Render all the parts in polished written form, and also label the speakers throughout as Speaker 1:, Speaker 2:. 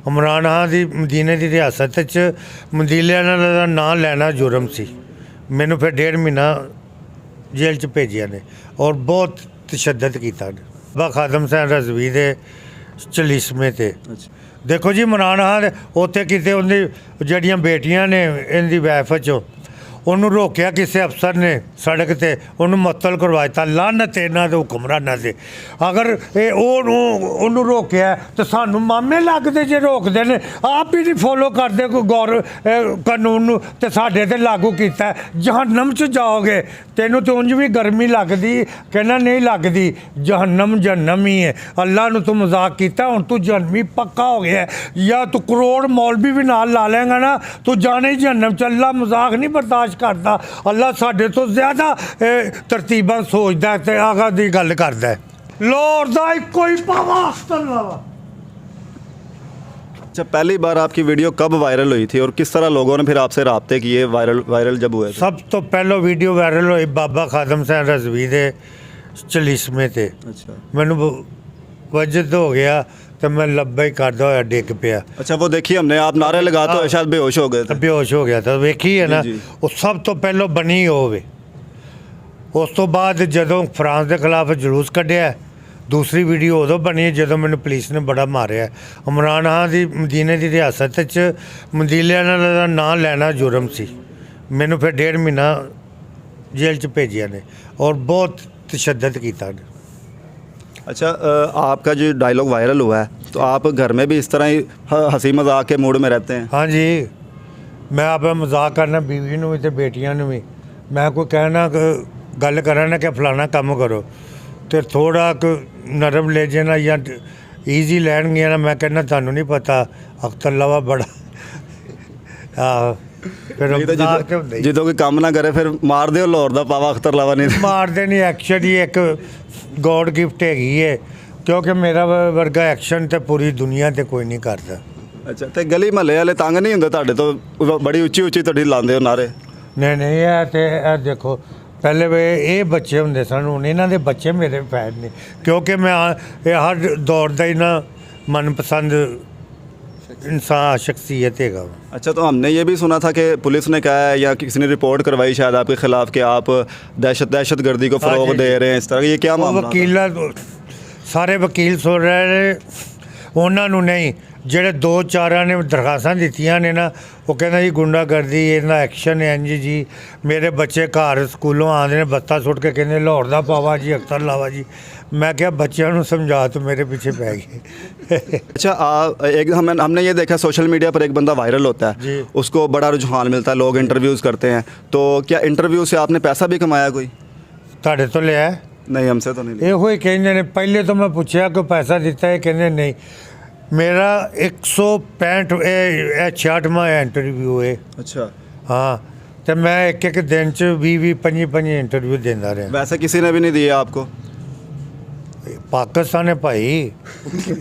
Speaker 1: इमरान खान की मदीने की रियासत मंदीलिया का नाम लेना जुर्म सी। मैनू फिर 1.5 महीना जेल च भेजिया ने और बहुत तशद्दद किया ने। बाबा खादम हुसैन रज़वी के चलीसमे ते देखो जी, इमरान खान उत्थे किते उन्दी जड़ियां बेटियां ने इनदी वैफ चो उन्होंने रोकिया किसी अफसर ने सड़क से उन्होंने मुअत्तल करवा दिता। लानत इन्हां दे हुक्मरानां ते। अगर उन्होंने रोकिया तो सानू मामे लगते जे रोकते हैं, आप ही नहीं फॉलो करते कोई गौर कानून तो साढ़े ते लागू किया। जहन्नम च जाओगे, तेनों तो उंज भी गर्मी लगती, कहना नहीं लगती। जहन्नम जहन्नम ही है। अल्लाह ने तू मजाक किया, हुण तू जहन्नमी पक्का हो गया है। या तू करोड़ मौलवी भी नाल ला लेंगा ना, तू जाने ही जहन्नम च। अल्लाह मजाक नहीं बर्दाश्त करता। अल्लाह साढ़े तो ज़्यादा तरतीबां सोचदा ते आगा दी गल करदा है। लाहौर दा इक्को ही पावा अख्तर लावा।
Speaker 2: अच्छा, पहली बार आपकी वीडियो कब वायरल हुई थी और किस तरह लोगों ने फिर आपसे राब्ते किए वायरल जब हुए थे?
Speaker 1: सब तो पहलो वीडियो वायरल हुई बाबा खादम हुसैन रज़वी के चलीसमे ते।
Speaker 2: अच्छा,
Speaker 1: मैनू वजद हो गया तो मैं लब्बा ही करदा होया डिग पिया।
Speaker 2: अच्छा, वो देखिए हमने आप नारे लगाते हुए शायद बेहोश हो गए थे।
Speaker 1: बेहोश हो गया था, वेखी है ना।
Speaker 2: जी।
Speaker 1: वो सब तो पहलो बनी होवे। उस तो बाद जदों फ्रांस के खिलाफ जलूस कढ़िया, दूसरी वीडियो उदों बनी जदों मैनू पुलिस ने बड़ा मारिया। इमरान खान की मदीने की रियासत मंदीलिया का नाम लेना जुर्म सी। मैनू फिर 1.5 महीना जेल च भेजिया ने और बहुत तशद्दद किया ने।
Speaker 2: अच्छा, आपका जो डायलॉग वायरल हुआ है तो आप घर में भी इस तरह ही हंसी मजाक के मूड में रहते हैं?
Speaker 1: हाँ जी, मैं आप मजाक करना बीवी नूं भी ते बेटियां नूं भी। मैं कोई कहना गल करा ना कि फलाना काम करो तो थोड़ा नरम ले जाना या ईजी लैन गया ना, मैं कहना थानू नहीं पता अख्तर लावा बड़ा फिर मजाक ते हुंदा ही।
Speaker 2: जिदों कोई काम ना करे फिर मार दो लाहौर दा पावा अख्तर लावा नहीं।
Speaker 1: मारते नहीं, एक्शन ही एक गॉड गिफ्ट हैगी है, क्योंकि मेरा वर्गा एक्शन तो पूरी दुनिया ते कोई नहीं करता।
Speaker 2: अच्छा, तो गली महल्ले वाले तंग नहीं होंगे तुहाडे तो? बड़ी उच्ची उच्ची तुहाडी लांदे हो नारे।
Speaker 1: नहीं नहीं, ये देखो पहले वे ये बच्चे होंगे सन, हूँ इन्हों के बच्चे मेरे फैन ने, क्योंकि मैं हर दौर का ही ना मनपसंद इंसान शख्सियत है।
Speaker 2: अच्छा, तो हमने ये भी सुना था कि पुलिस ने कहा है या किसी ने रिपोर्ट करवाई शायद आपके खिलाफ कि आप दहशत गर्दी को फ़रोग दे रहे हैं, इस तरह। ये क्या मामला?
Speaker 1: वकील सारे वकील सुन रहे उन्होंने नहीं, ਜਿਹੜੇ 2-4 ने दरखास्तां दित्तियां ने ना, वो कहना जी गुंडागर्दी इन्ना एक्शन है। इंज जी मेरे बच्चे घर स्कूलों आते हैं बत्ता सुट के कहते लाहौर दा पावा जी अख्तर लावा जी। मैं क्या बच्चों को समझा तो मेरे पीछे पै गए।
Speaker 2: अच्छा, एक हमने ये देखा सोशल मीडिया पर एक बंदा वायरल होता है, उसको बड़ा रुझान मिलता है, लोग इंटरव्यूज़ करते हैं। तो क्या इंटरव्यू से आपने पैसा भी कमाया कोई?
Speaker 1: ਤੁਹਾਡੇ ਤੋਂ ਲਿਆ?
Speaker 2: नहीं, हमसे तो नहीं लिया।
Speaker 1: ਇਹੋ ਹੀ ਕਹਿੰਦੇ ਨੇ। ਪਹਿਲੇ तो मैं पूछा कि पैसा दिता है, कहते नहीं। मेरा 165 66वां इंटरव्यू है।
Speaker 2: अच्छा,
Speaker 1: हाँ, तो मैं एक दिन च 20-25 इंटरव्यू देता रहा।
Speaker 2: वैसे किसी ने भी नहीं दिया आपको?
Speaker 1: पाकिस्तान है भाई,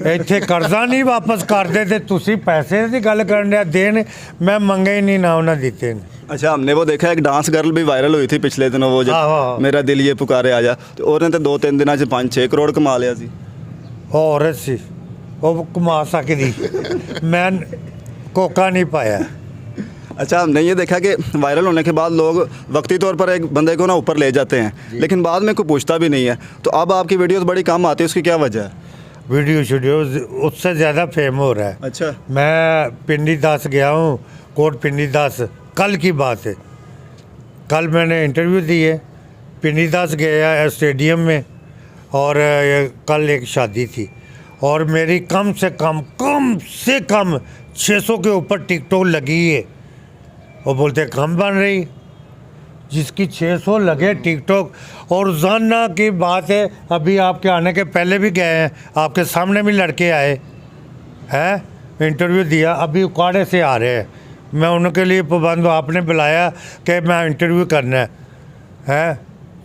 Speaker 1: इत्थे कर्जा नहीं वापस करते तो तुसी पैसे की गल करन दिया देन। मैं मंगे ही नहीं ना उन्हें दिते ने।
Speaker 2: अच्छा, हमने वो देखा एक डांस गर्ल भी वायरल हुई थी पिछले दिनों, वो जब मेरा दिल ये पुकारे आ जा, तो उन्होंने तो 2-3 दिनों से 5-6 करोड़ कमा लिया सी।
Speaker 1: औरत सी वो कमा सकती, मैं कोका नहीं पाया।
Speaker 2: अच्छा, हमने ये देखा कि वायरल होने के बाद लोग वक्ती तौर पर एक बंदे को ना ऊपर ले जाते हैं, लेकिन बाद में कोई पूछता भी नहीं है। तो अब आपकी वीडियोस बड़ी कम आती है, उसकी क्या वजह है?
Speaker 1: वीडियो उससे ज़्यादा फेम हो रहा है।
Speaker 2: अच्छा,
Speaker 1: मैं पिंडी दास गया हूँ, कोट पिंडी दास। कल की बात है, कल मैंने इंटरव्यू दिए, पिंडी दास गया स्टेडियम में, और कल एक शादी थी और मेरी कम से कम 600 के ऊपर टिकटॉक लगी है। वो बोलते कम बन रही, जिसकी 600 लगे टिकटॉक। और रोज़ाना की बात है, अभी आपके आने के पहले भी गए हैं, आपके सामने भी लड़के आए हैं, इंटरव्यू दिया, अभी उकाड़े से आ रहे हैं। मैं उनके लिए पाबंद हूँ, आपने बुलाया कि मैं इंटरव्यू करना है।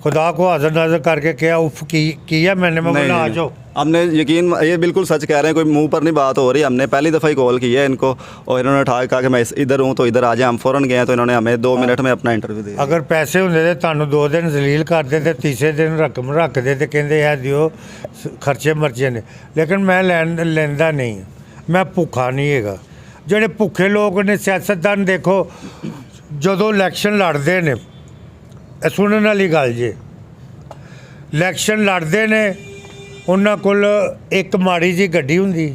Speaker 1: खुदा को हाज़िर नाज़िर करके क्या उफ किया मैंने, मैं बोला आ जाओ।
Speaker 2: हमने यकीन, ये बिल्कुल सच कह रहे हैं, कोई मुंह पर नहीं बात हो रही। हमने पहली दफ़ा ही कॉल की है इनको और इन्होंने उठा के कहा कि मैं इधर हूँ तो इधर आ जाए। हम फ़ौरन गए तो इन्होंने हमें 2 मिनट में अपना इंटरव्यू दिया।
Speaker 1: अगर पैसे होंगे तो तुहानू 2 दिन जलील करते थे, तीसरे दिन रकम रखते तो कहते है दियो खर्चे मर्चे ने, लेकिन मैं लेंदा नहीं। ਮੈਂ ਭੁੱਖਾ ਨਹੀਂ ਹੈਗਾ। ਜਿਹੜੇ ਭੁੱਖੇ ਲੋਕ ਨੇ ਸਿਆਸਤਦਾਨ ਦੇਖੋ ਜਦੋਂ ਇਲੈਕਸ਼ਨ ਲੜਦੇ ਨੇ, ਇਹ ਸੁਣਨ ਵਾਲੀ ਗੱਲ ਜੇ, ਇਲੈਕਸ਼ਨ ਲੜਦੇ ਨੇ ਉਹਨਾਂ ਕੋਲ ਇੱਕ ਮਾੜੀ ਜੀ ਗੱਡੀ ਹੁੰਦੀ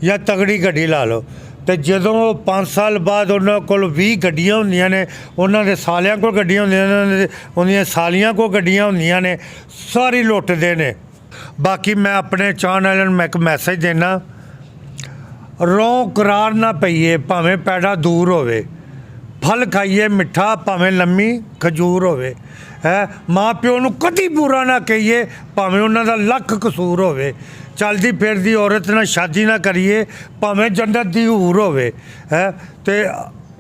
Speaker 1: ਜਾਂ ਤਗੜੀ ਗੱਡੀ ਲਾ ਲਓ, ਤੇ ਜਦੋਂ 5 ਸਾਲ ਬਾਅਦ ਉਹਨਾਂ ਕੋਲ 20 ਗੱਡੀਆਂ ਹੁੰਦੀਆਂ ਨੇ, ਉਹਨਾਂ ਦੇ ਸਾਲਿਆਂ ਕੋਲ ਗੱਡੀਆਂ ਹੁੰਦੀਆਂ ਨੇ, ਉਹਦੀਆਂ ਸਾਲੀਆਂ ਕੋਲ ਗੱਡੀਆਂ ਹੁੰਦੀਆਂ ਨੇ, ਸਾਰੀ ਲੁੱਟਦੇ ਨੇ। ਬਾਕੀ ਮੈਂ ਆਪਣੇ ਚਾਹਣ ਵਾਲਿਆਂ ਨੂੰ ਮੈਂ ਇੱਕ ਮੈਸੇਜ ਦੇਣਾ, ਰੌਂ ਕਰਾਰ ਨਾ ਪਈਏ, ਭਾਵੇਂ ਪੈੜਾ ਦੂਰ ਹੋਵੇ, ਫਲ ਖਾਈਏ ਮਿੱਠਾ ਭਾਵੇਂ ਲੰਮੀ ਖਜੂਰ ਹੋਵੇ ਹੈ। ਮਾਂ ਪਿਓ ਨੂੰ ਕਦੀ ਬੁਰਾ ਨਾ ਕਹੀਏ ਭਾਵੇਂ ਉਹਨਾਂ ਦਾ ਲੱਖ ਕਸੂਰ ਹੋਵੇ। ਚਲਦੀ ਫਿਰਦੀ ਔਰਤ ਨਾਲ ਸ਼ਾਦੀ ਨਾ ਕਰੀਏ ਭਾਵੇਂ ਜੰਨਤ ਦੀ ਹੂਰ ਹੋਵੇ ਹੈ। ਤੇ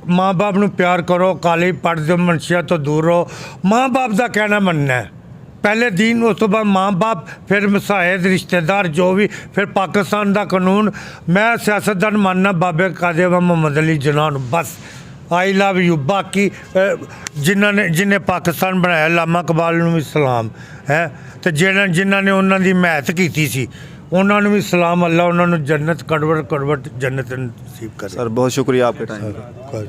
Speaker 1: ਮਾਂ ਬਾਪ ਨੂੰ ਪਿਆਰ ਕਰੋ, ਕਾਲੀ ਪੜ ਦੇ ਮਨਸ਼ੀਆਂ ਤੋਂ ਦੂਰ ਰਹੋ। ਮਾਂ ਬਾਪ ਦਾ ਕਹਿਣਾ ਮੰਨਣਾ ਹੈ ਪਹਿਲੇ ਦਿਨ, ਉਸ ਤੋਂ ਬਾਅਦ ਮਾਂ ਬਾਪ, ਫਿਰ ਮਸਾਇਦ ਰਿਸ਼ਤੇਦਾਰ ਜੋ ਵੀ, ਫਿਰ ਪਾਕਿਸਤਾਨ ਦਾ ਕਾਨੂੰਨ। ਮੈਂ ਸਿਆਸਤਦਾਨ ਮੰਨਣਾ ਬਾਬੇ ਕਾਦੇ ਵਾ ਮੁਹੰਮਦ ਅਲੀ ਜਿਨਾਹ ਨੂੰ, ਬਸ ਆਈ ਲਵ ਯੂ। ਬਾਕੀ ਜਿਹਨੇ ਪਾਕਿਸਤਾਨ ਬਣਾਇਆ, ਲਾਮਾ ਇਕਬਾਲ ਨੂੰ ਵੀ ਸਲਾਮ ਹੈ, ਤੇ ਜਿਨ੍ਹਾਂ ਨੇ ਉਹਨਾਂ ਦੀ ਹਮਾਇਤ ਕੀਤੀ ਸੀ ਉਹਨਾਂ ਨੂੰ ਵੀ ਸਲਾਮ। ਅੱਲਾ ਉਹਨਾਂ ਨੂੰ ਜੰਨਤ ਕੜਵਟ ਜੰਨਤ ਨਸੀਬ ਕਰੇ।
Speaker 2: सर बहुत शुक्रिया आपके टाइम का।
Speaker 1: ਕੋਈ